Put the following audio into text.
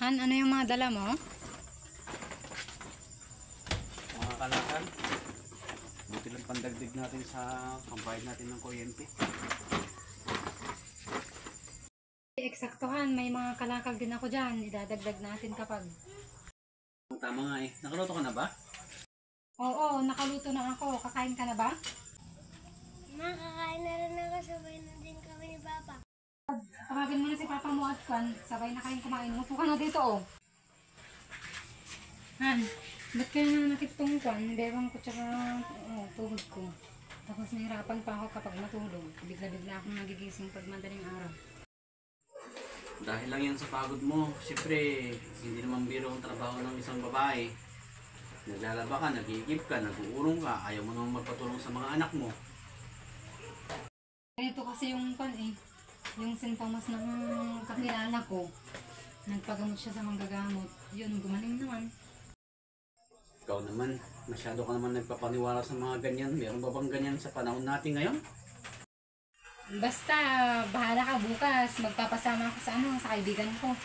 Han, ano yung mga dala mo? Mga kalakal, buti lang pandagdag natin sa pambayad natin ng kuryente. Eksaktuhan, may mga kalakal din ako dyan. Idadagdag natin kapag... Tama nga eh. Nakaluto ka na ba? Oo, nakaluto na ako. Kakain ka na ba? Makakain na rin ako, sabay na din kami ni Papa. Tawagin mo na si Papa mo at Kwan. Sabay na kayong kumain. Umupo ka na dito, oh. Han, ba't kaya nanakit tong Kwan? Bewang ko tsaka tuhod ko. Tapos nahirapan pa ako kapag matulog. Bigla-bigla akong nagigising pag madaling araw. Dahil lang yan sa pagod mo. Siyempre, hindi naman biro ang trabaho ng isang babae. Naglalaba ka, nagigib ka, nag-uurong ka, ayaw mo naman magpatulong sa mga anak mo. Ganito kasi yung Kwan eh. Yung sintomas ng kakilala ko. Nagpagamot siya sa manggagamot. Yun, gumaling naman. Ikaw naman, masyado ka naman nagpapaniwala sa mga ganyan. Meron ba bang ganyan sa panahon natin ngayon? Basta, bahala ka bukas. Magpapasama ako sa sa kaibigan ko.